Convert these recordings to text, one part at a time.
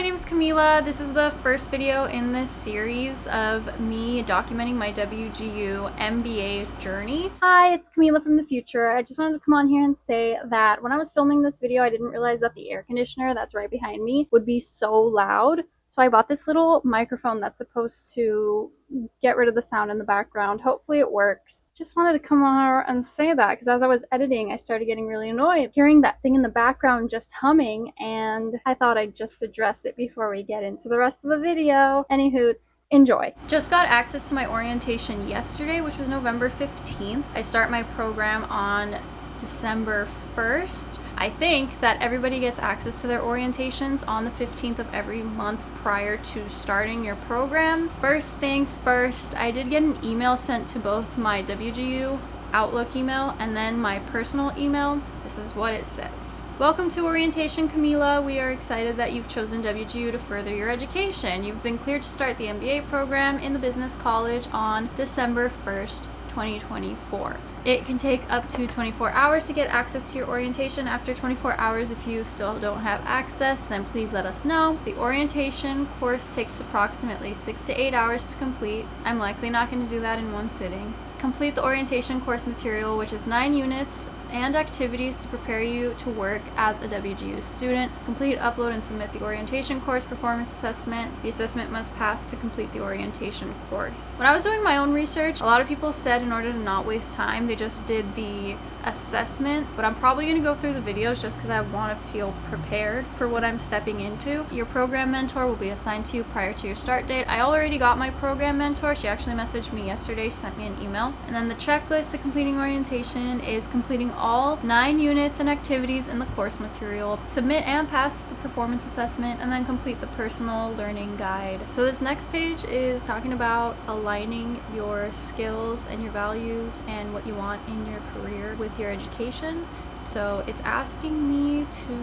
name is Kamilla. This is the first video in this series of me documenting my WGU MBA journey. Hi, it's Kamilla from the future. I just wanted to come on here and say that when I was filming this video, I didn't realize that the air conditioner that's right behind me would be so loud. So I bought this little microphone that's supposed to get rid of the sound in the background. Hopefully it works. Just wanted to come on and say that because as I was editing, I started getting really annoyed hearing that thing in the background just humming, and I thought I'd just address it before we get into the rest of the video. Any hoots, enjoy. Just got access to my orientation yesterday, which was November 15th. I start my program on December 1st. I think that everybody gets access to their orientations on the 15th of every month prior to starting your program. First things first, I did get an email sent to both my WGU Outlook email and then my personal email. This is what it says. Welcome to orientation, Kamilla. We are excited that you've chosen WGU to further your education. You've been cleared to start the MBA program in the business college on December 1st, 2024. It can take up to 24 hours to get access to your orientation. After 24 hours, if you still don't have access, then please let us know. The orientation course takes approximately 6 to 8 hours to complete. I'm likely not going to do that in one sitting. Complete the orientation course material, which is 9 units, and activities to prepare you to work as a WGU student. Complete, upload, and submit the orientation course performance assessment. The assessment must pass to complete the orientation course. When I was doing my own research, a lot of people said in order to not waste time, they just did the assessment, but I'm probably going to go through the videos just because I want to feel prepared for what I'm stepping into. Your program mentor will be assigned to you prior to your start date. I already got my program mentor. She actually messaged me yesterday, sent me an email. And then the checklist to completing orientation is completing all 9 units and activities in the course material, submit and pass the performance assessment, and then complete the personal learning guide. So this next page is talking about aligning your skills and your values and what you want in your career with your education. So it's asking me to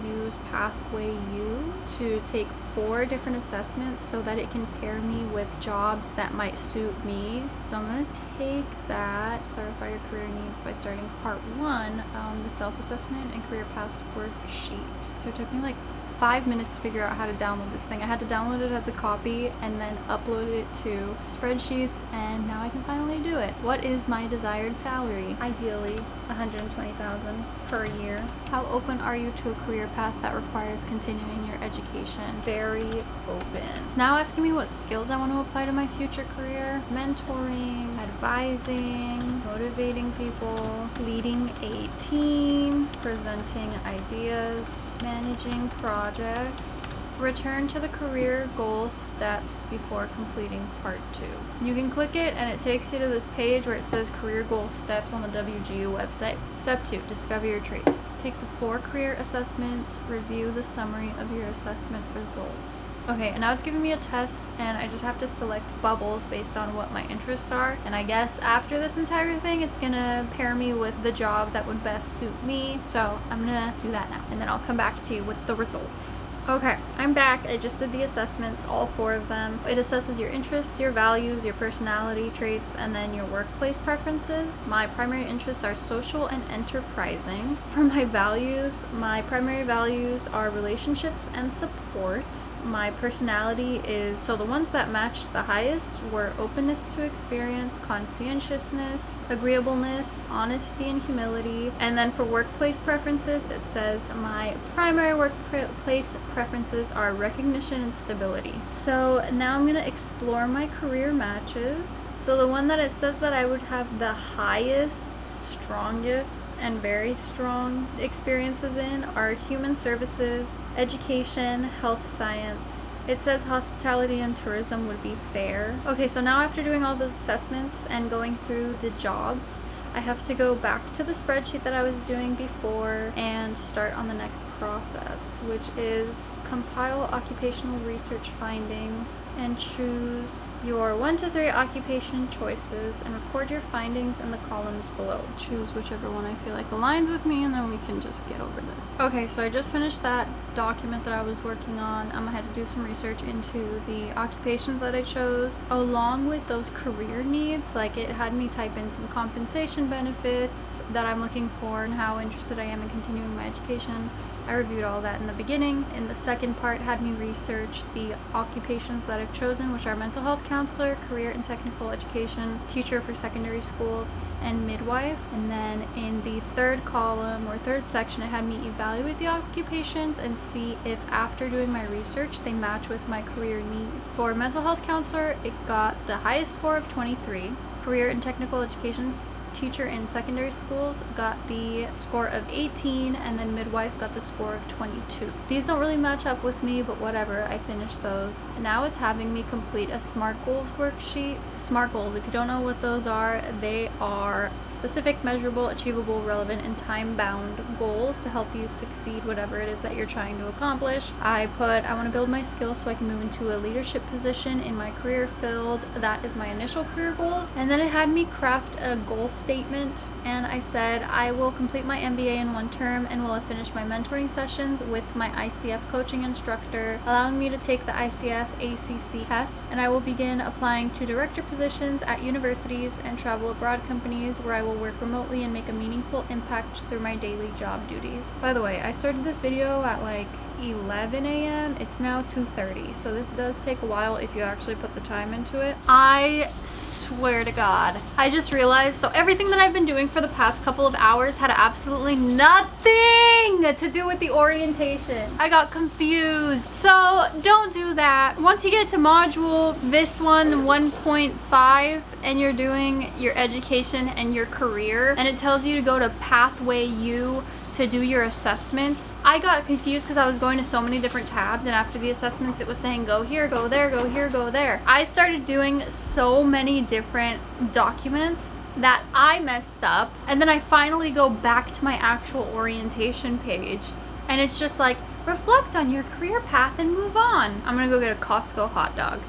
use PathwayU to take 4 different assessments so that it can pair me with jobs that might suit me. So I'm going to take that, clarify your career needs by starting part 1, the self-assessment and career paths worksheet. So it took me like 5 minutes to figure out how to download this thing. I had to download it as a copy and then upload it to spreadsheets, and now I can finally do it. What is my desired salary? Ideally, $120,000 per year. How open are you to a career path that requires continuing your education? Very open. It's now asking me what skills I want to apply to my future career. Mentoring, advising, motivating people, leading a team, presenting ideas, managing projects. Return to the career goal steps before completing part 2. You can click it and it takes you to this page where it says career goal steps on the WGU website. Step 2, discover your traits. Take the 4 career assessments, review the summary of your assessment results. Okay, and now it's giving me a test and I just have to select bubbles based on what my interests are. And I guess after this entire thing, it's gonna pair me with the job that would best suit me. So I'm gonna do that now and then I'll come back to you with the results. Okay, I'm back. I just did the assessments, all 4 of them. It assesses your interests, your values, your personality traits, and then your workplace preferences. My primary interests are social and enterprising. For my values, my primary values are relationships and support. My personality is, so the ones that matched the highest were openness to experience, conscientiousness, agreeableness, honesty, and humility. And then for workplace preferences, it says my primary workplace preferences are recognition and stability. So now I'm going to explore my career matches. So the one that it says that I would have the highest, strongest, and very strong experiences in are human services, education, health science. It says hospitality and tourism would be fair. Okay, so now after doing all those assessments and going through the jobs, I have to go back to the spreadsheet that I was doing before and start on the next process, which is compile occupational research findings and choose your 1 to 3 occupation choices and record your findings in the columns below. Choose whichever one I feel like aligns with me and then we can just get over this. Okay, so I just finished that document that I was working on. I had to do some research into the occupations that I chose along with those career needs. Like it had me type in some compensation education benefits that I'm looking for and how interested I am in continuing my education. I reviewed all that in the beginning. In the second part, had me research the occupations that I've chosen, which are mental health counselor, career and technical education, teacher for secondary schools, and midwife. And then in the third column or third section, it had me evaluate the occupations and see if after doing my research they match with my career needs. For mental health counselor, it got the highest score of 23. Career and technical education teacher in secondary schools got the score of 18, and then midwife got the score of 22. These don't really match up with me, but whatever, I finished those. Now it's having me complete a SMART goals worksheet. SMART goals, if you don't know what those are, they are specific, measurable, achievable, relevant, and time-bound goals to help you succeed whatever it is that you're trying to accomplish. I want to build my skills so I can move into a leadership position in my career field. That is my initial career goal. And then it had me craft a goal statement, and I said I will complete my MBA in 1 term and will finish my mentoring sessions with my ICF coaching instructor, allowing me to take the ICF ACC test, and I will begin applying to director positions at universities and travel abroad companies where I will work remotely and make a meaningful impact through my daily job duties. By the way, I started this video at like 11 a.m. It's now 2:30, so this does take a while if you actually put the time into it. I swear to God, I just realized, so everything that I've been doing for the past couple of hours had absolutely nothing to do with the orientation. I got confused. So don't do that. Once you get to module this one 1.5 and you're doing your education and your career, and it tells you to go to PathwayU to do your assessments, I got confused because I was going to so many different tabs, and after the assessments it was saying go here, go there, go here, go there. I started doing so many different documents that I messed up, and then I finally go back to my actual orientation page and it's just like, reflect on your career path and move on. I'm gonna go get a Costco hot dog.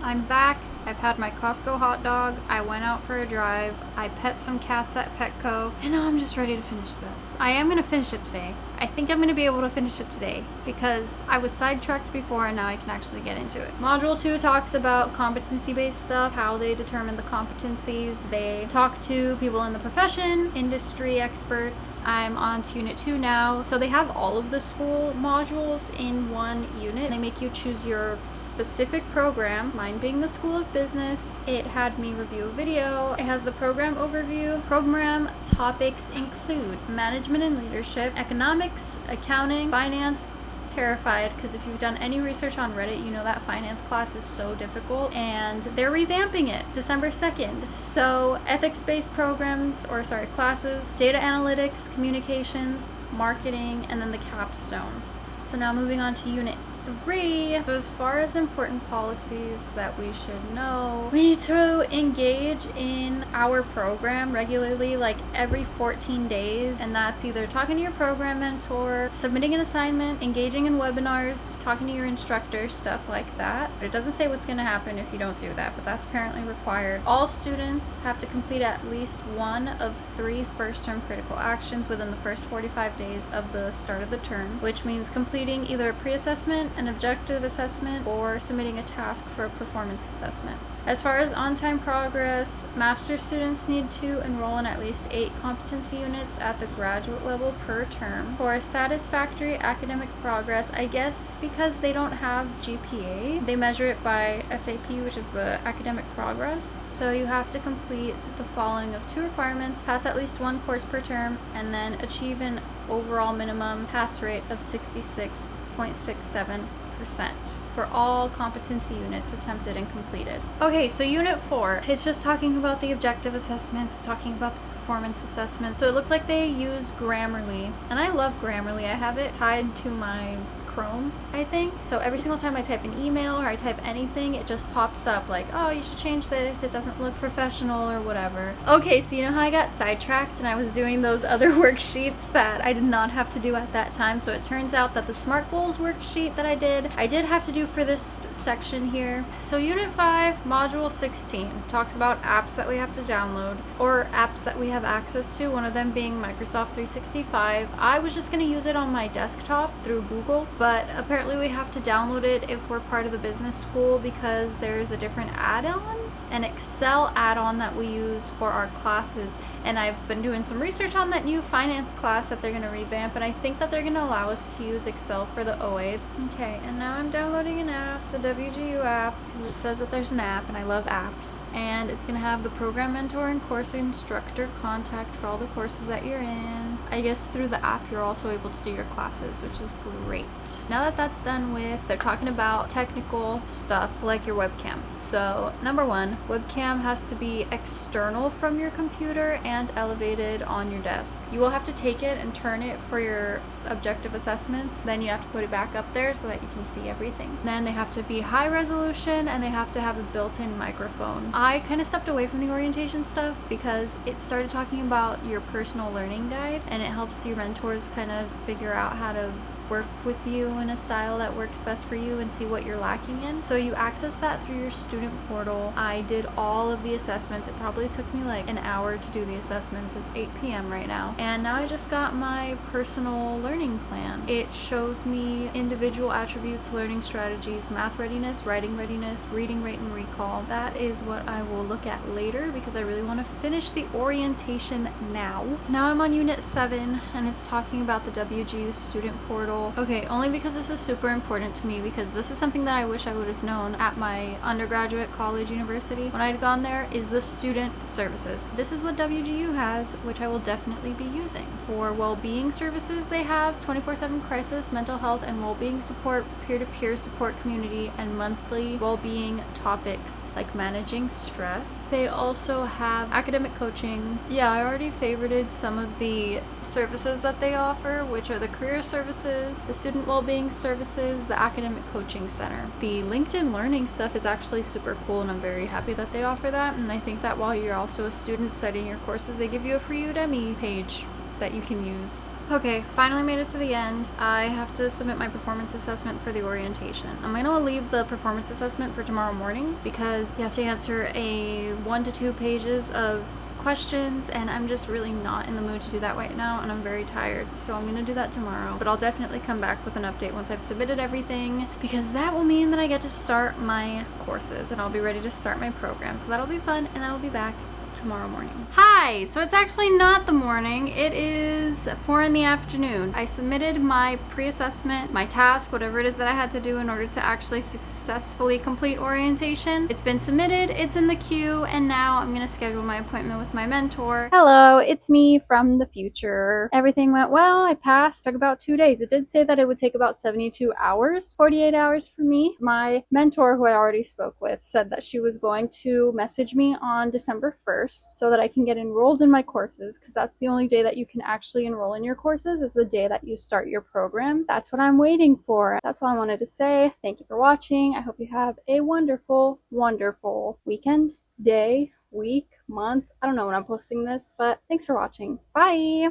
I'm back. I've had my Costco hot dog, I went out for a drive, I pet some cats at Petco, and now I'm just ready to finish this. I am going to finish it today. I think I'm going to be able to finish it today because I was sidetracked before and now I can actually get into it. Module 2 talks about competency-based stuff, how they determine the competencies. They talk to people in the profession, industry experts. I'm on to Unit 2 now. So they have all of the school modules in one unit. They make you choose your specific program, mine being the School of Business. It had me review a video. It has the program overview. Program topics include management and leadership, economics, accounting, finance. Terrified because if you've done any research on Reddit, you know that finance class is so difficult, and they're revamping it December 2nd. So ethics-based classes, data analytics, communications, marketing, and then the capstone. So now moving on to Unit 3. So as far as important policies that we should know, we need to engage in our program regularly, like every 14 days, and that's either talking to your program mentor, submitting an assignment, engaging in webinars, talking to your instructor, stuff like that. But it doesn't say what's going to happen if you don't do that, but that's apparently required. All students have to complete at least one of 3 first-term critical actions within the first 45 days of the start of the term, which means completing either a pre-assessment, an objective assessment, or submitting a task for a performance assessment. As far as on-time progress, master's students need to enroll in at least 8 competency units at the graduate level per term. For a satisfactory academic progress, I guess because they don't have GPA, they measure it by SAP, which is the academic progress. So you have to complete the following of 2 requirements: pass at least 1 course per term, and then achieve an overall minimum pass rate of 66.67% for all competency units attempted and completed. Okay, so Unit 4, it's just talking about the objective assessments, talking about the performance assessment. So it looks like they use Grammarly, and I love Grammarly. I have it tied to my Chrome, I think. So every single time I type an email or I type anything, it just pops up like, oh, you should change this, it doesn't look professional or whatever. Okay, so you know how I got sidetracked and I was doing those other worksheets that I did not have to do at that time? So it turns out that the SMART Goals worksheet that I did have to do for this section here. So Unit 5, Module 16 talks about apps that we have to download or apps that we have access to, one of them being Microsoft 365. I was just going to use it on my desktop through Google, but apparently we have to download it if we're part of the business school because there's a different add-on an Excel add-on that we use for our classes, and I've been doing some research on that new finance class that they're going to revamp, and I think that they're going to allow us to use Excel for the OA. Okay, and now I'm downloading an app, the WGU app, because it says that there's an app, and I love apps, and it's going to have the program mentor and course instructor contact for all the courses that you're in. I guess through the app you're also able to do your classes, which is great. Now that that's done with, they're talking about technical stuff like your webcam. So number one, webcam has to be external from your computer and elevated on your desk. You will have to take it and turn it for your objective assessments. Then you have to put it back up there so that you can see everything. Then they have to be high resolution and they have to have a built-in microphone. I kind of stepped away from the orientation stuff because it started talking about your personal learning guide, and it helps your mentors kind of figure out how to work with you in a style that works best for you and see what you're lacking in. So you access that through your student portal. I did all of the assessments. It probably took me like an hour to do the assessments. It's 8 p.m. right now. And now I just got my personal learning plan. It shows me individual attributes, learning strategies, math readiness, writing readiness, reading rate and recall. That is what I will look at later because I really want to finish the orientation now. Now I'm on Unit 7 and it's talking about the WGU student portal. Okay, only because this is super important to me, because this is something that I wish I would have known at my undergraduate college university when I'd gone there, is the student services. This is what WGU has, which I will definitely be using. For well-being services, they have 24/7 crisis, mental health, and well-being support, peer-to-peer support community, and monthly well-being topics like managing stress. They also have academic coaching. Yeah, I already favorited some of the services that they offer, which are the career services, the student well-being services, the academic coaching center. The LinkedIn learning stuff is actually super cool, and I'm very happy that they offer that. And I think that while you're also a student studying your courses, they give you a free Udemy page that you can use. Okay, finally made it to the end. I have to submit my performance assessment for the orientation. I'm going to leave the performance assessment for tomorrow morning because you have to answer a 1 to 2 pages of questions, and I'm just really not in the mood to do that right now, and I'm very tired, so I'm gonna do that tomorrow. But I'll definitely come back with an update once I've submitted everything, because that will mean that I get to start my courses and I'll be ready to start my program. So that'll be fun, and I will be back tomorrow morning. Hi! So it's actually not the morning, it is 4 in the afternoon. I submitted my pre-assessment, my task, whatever it is that I had to do in order to actually successfully complete orientation. It's been submitted, it's in the queue, and now I'm gonna schedule my appointment with my mentor. Hello, it's me from the future. Everything went well, I passed. Took about 2 days. It did say that it would take about 72 hours, 48 hours for me. My mentor, who I already spoke with, said that she was going to message me on December 1st so that I can get enrolled in my courses, because that's the only day that you can actually enroll in your courses, is the day that you start your program. That's what I'm waiting for. That's all I wanted to say. Thank you for watching. I hope you have a wonderful, wonderful weekend, day, week, month. I don't know when I'm posting this, but thanks for watching. Bye!